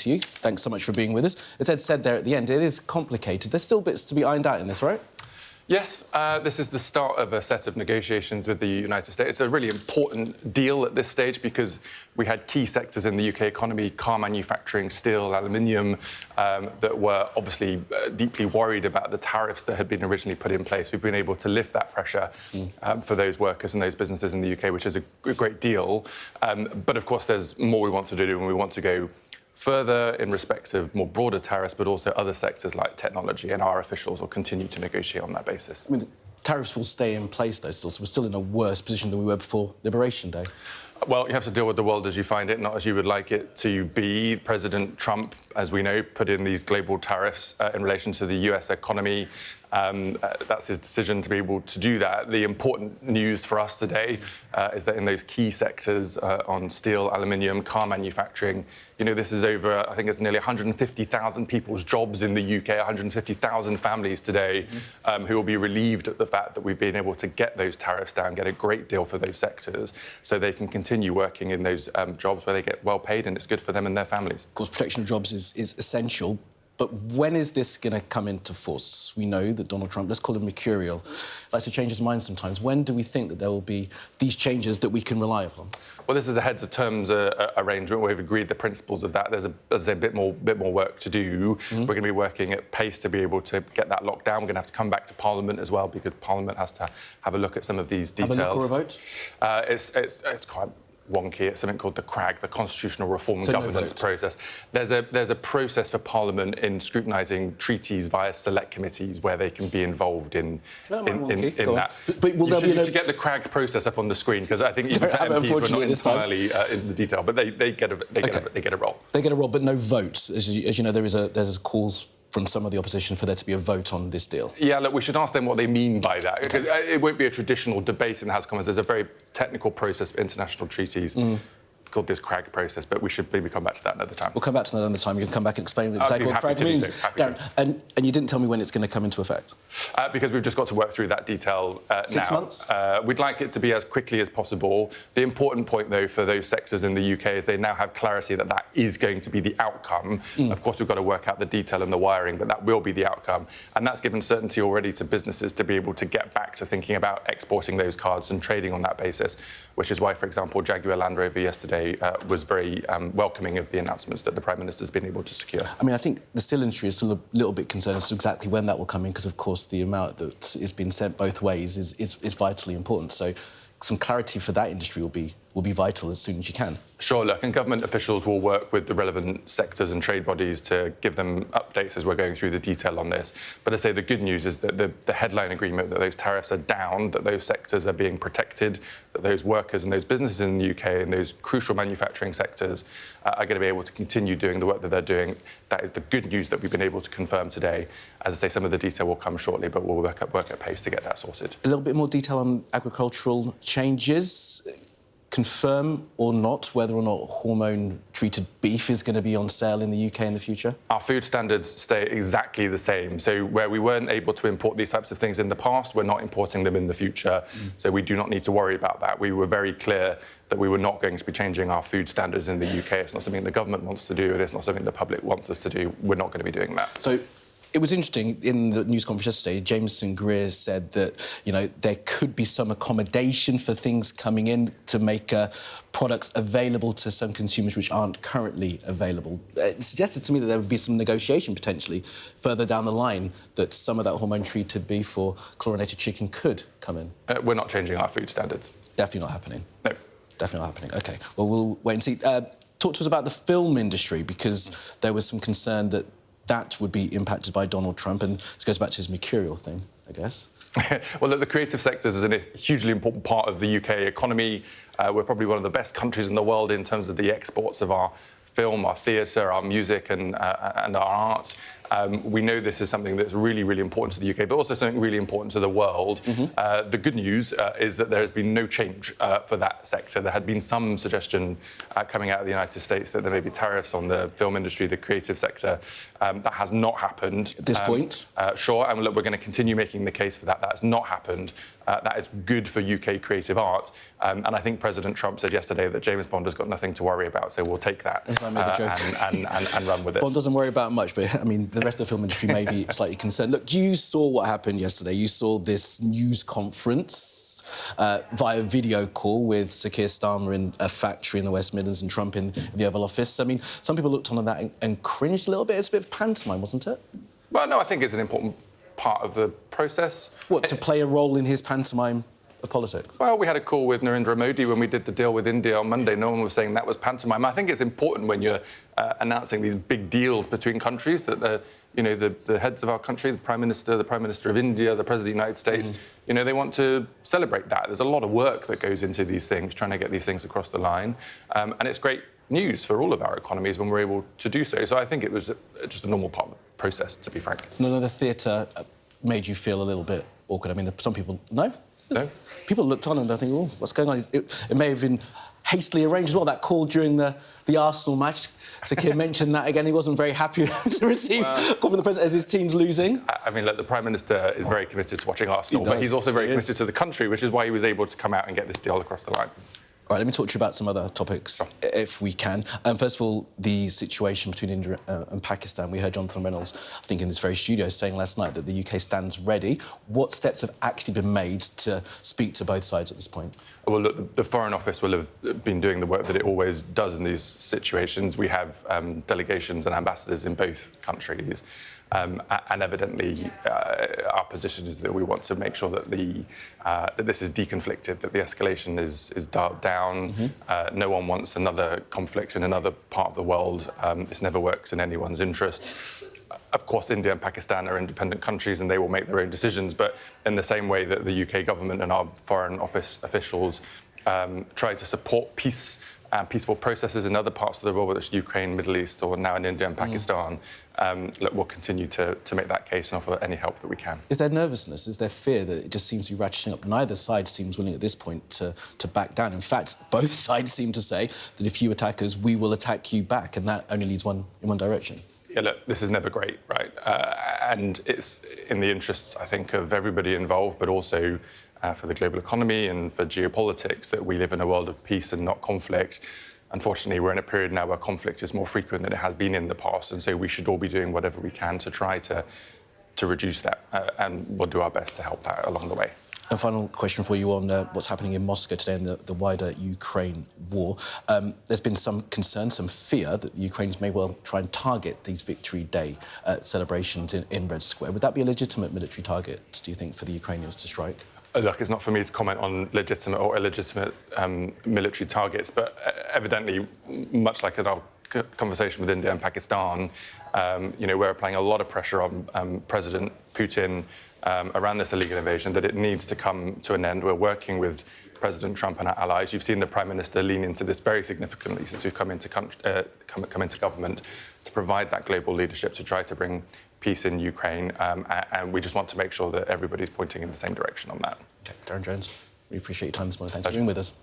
to you. Thanks so much for being with us. As Ed said there at the end, it is complicated. There's still bits to be ironed out in this, right? Yes, this is the start of a set of negotiations with the United States. It's a really important deal at this stage because we had key sectors in the UK economy, car manufacturing, steel, aluminium, that were obviously deeply worried about the tariffs that had been originally put in place. We've been able to lift that pressure for those workers and those businesses in the UK, which is a great deal. But of course, there's more we want to do, and we want to go further in respect of more broader tariffs, but also other sectors like technology, and our officials will continue to negotiate on that basis. I mean, the tariffs will stay in place, though, still, so we're still in a worse position than we were before Liberation Day. Well, you have to deal with the world as you find it, not as you would like it to be. President Trump, as we know, put in these global tariffs in relation to the US economy. That's his decision to be able to do that. The important news for us today is that in those key sectors on steel, aluminium, car manufacturing, you know, this is over, I think it's nearly 150,000 people's jobs in the UK, 150,000 families today who will be relieved at the fact that we've been able to get those tariffs down, get a great deal for those sectors, so they can continue working in those jobs where they get well paid and it's good for them and their families. Of course, protection of jobs is essential. But when is this going to come into force? We know that Donald Trump, let's call him mercurial, likes to change his mind sometimes. When do we think that there will be these changes that we can rely upon? Well, this is a heads of terms arrangement. We've agreed the principles of that. There's a bit more work to do. We're going to be working at pace to be able to get that locked down. We're going to have to come back to Parliament as well, because Parliament has to have a look at some of these details. Have a look or a vote? It's quite wonky. It's something called the CRAG, the Constitutional Reform and Governance process. There's a process for Parliament in scrutinising treaties via select committees where they can be involved in that. But will you should get the CRAG process up on the screen, because I think even MPs were not entirely in the detail, but they get a role. They get a role, but no votes. As you know, there's calls from some of the opposition for there to be a vote on this deal. Yeah, look, we should ask them what they mean by that. Because it won't be a traditional debate in the House of Commons. There's a very technical process for international treaties called this CRAG process, but we should maybe come back to that another time. We'll come back to that another time. You can come back and explain exactly what CRAG means. Darren, and you didn't tell me when it's going to come into effect. Because we've just got to work through that detail now. 6 months? We'd like it to be as quickly as possible. The important point, though, for those sectors in the UK is they now have clarity that that is going to be the outcome. Of course, we've got to work out the detail and the wiring, but that will be the outcome. And that's given certainty already to businesses to be able to get back to thinking about exporting those cars and trading on that basis, which is why, for example, Jaguar Land Rover yesterday was very welcoming of the announcements that the Prime Minister's been able to secure. I mean, I think the steel industry is still a little bit concerned as to exactly when that will come in, because, of course, the amount that is being sent both ways is vitally important. So some clarity for that industry will be vital as soon as you can. Sure, look, and government officials will work with the relevant sectors and trade bodies to give them updates as we're going through the detail on this. But I say the good news is that the headline agreement, that those tariffs are down, that those sectors are being protected, that those workers and those businesses in the UK and those crucial manufacturing sectors are going to be able to continue doing the work that they're doing. That is the good news that we've been able to confirm today. As I say, some of the detail will come shortly, but we'll work at pace to get that sorted. A little bit more detail on agricultural changes. Confirm or not whether or not hormone-treated beef is going to be on sale in the UK in the future? Our food standards stay exactly the same. So where we weren't able to import these types of things in the past, we're not importing them in the future. So we do not need to worry about that. We were very clear that we were not going to be changing our food standards in the UK. It's not something the government wants to do, and it's not something the public wants us to do. We're not going to be doing that. So it was interesting, in the news conference yesterday, Jameson Greer said that, you know, there could be some accommodation for things coming in to make products available to some consumers which aren't currently available. It suggested to me that there would be some negotiation potentially further down the line that some of that hormone-treated beef or chlorinated chicken could come in. We're not changing our food standards. Definitely not happening. No. Definitely not happening. OK, well, we'll wait and see. Talk to us about the film industry, because there was some concern that would be impacted by Donald Trump, and this goes back to his mercurial thing, I guess. Well, look, the creative sectors is a hugely important part of the UK economy. We're probably one of the best countries in the world in terms of the exports of our film, our theatre, our music and our art. We know this is something that's really, really important to the UK, but also something really important to the world. The good news is that there has been no change for that sector. There had been some suggestion coming out of the United States that there may be tariffs on the film industry, the creative sector. That has not happened. At this point? Sure, and look, we're going to continue making the case for that. That has not happened. That is good for UK creative art. And I think President Trump said yesterday that James Bond has got nothing to worry about, so we'll take that and run with it. Bond doesn't worry about much, but I mean, the rest of the film industry may be slightly concerned. Look, you saw what happened yesterday. You saw this news conference via video call with Sir Keir Starmer in a factory in the West Midlands and Trump in the Oval Office. I mean, some people looked on that and cringed a little bit. It's a bit of pantomime, wasn't it? Well, no, I think it's an important part of the process. What, to play a role in his pantomime of politics? Well, we had a call with Narendra Modi when we did the deal with India on Monday. No one was saying that was pantomime. I think it's important when you're announcing these big deals between countries that the heads of our country, the Prime Minister of India, the President of the United States, they want to celebrate that. There's a lot of work that goes into these things, trying to get these things across the line. And it's great news for all of our economies when we're able to do so. So I think it was just a normal part of the process, to be frank. So none of the theatre made you feel a little bit awkward? I mean, some people... No? No. People looked on and they're thinking, oh, what's going on? It may have been hastily arranged as well, that call during the Arsenal match. Sir Keir mentioned that again. He wasn't very happy to receive a call from the President as his team's losing. I mean, look, the Prime Minister is very committed to watching Arsenal, but he's also very committed to the country, which is why he was able to come out and get this deal across the line. All right, let me talk to you about some other topics, if we can. First of all, the situation between India and Pakistan. We heard Jonathan Reynolds, I think in this very studio, saying last night that the UK stands ready. What steps have actually been made to speak to both sides at this point? Well, look, the Foreign Office will have been doing the work that it always does in these situations. We have delegations and ambassadors in both countries. And evidently, our position is that we want to make sure that that this is deconflicted, that the escalation is dialed down. No one wants another conflict in another part of the world. This never works in anyone's interests. Of course, India and Pakistan are independent countries and they will make their own decisions, but in the same way that the UK government and our Foreign Office officials try to support peace and peaceful processes in other parts of the world, whether it's Ukraine, Middle East, or now in India and Pakistan, look, we'll continue to make that case and offer any help that we can. Is there nervousness? Is there fear that it just seems to be ratcheting up? Neither side seems willing at this point to back down. In fact, both sides seem to say that if you attack us, we will attack you back, and that only leads in one direction. Yeah, look, this is never great, right? And it's in the interests, I think, of everybody involved, but also for the global economy and for geopolitics, that we live in a world of peace and not conflict. Unfortunately, we're in a period now where conflict is more frequent than it has been in the past, and so we should all be doing whatever we can to try to reduce that, and we'll do our best to help that along the way. A final question for you on what's happening in Moscow today in the wider Ukraine war. There's been some concern, some fear that the Ukrainians may well try and target these Victory Day celebrations in Red Square. Would that be a legitimate military target, do you think, for the Ukrainians to strike? Look, it's not for me to comment on legitimate or illegitimate military targets, but evidently, much like in our conversation with India and Pakistan, we're applying a lot of pressure on President Putin around this illegal invasion, that it needs to come to an end. We're working with President Trump and our allies. You've seen the Prime Minister lean into this very significantly since we've come into government, to provide that global leadership to try to bring peace in Ukraine, and we just want to make sure that everybody's pointing in the same direction on that. Okay, Darren Jones, we appreciate your time this morning. Thanks for being with us.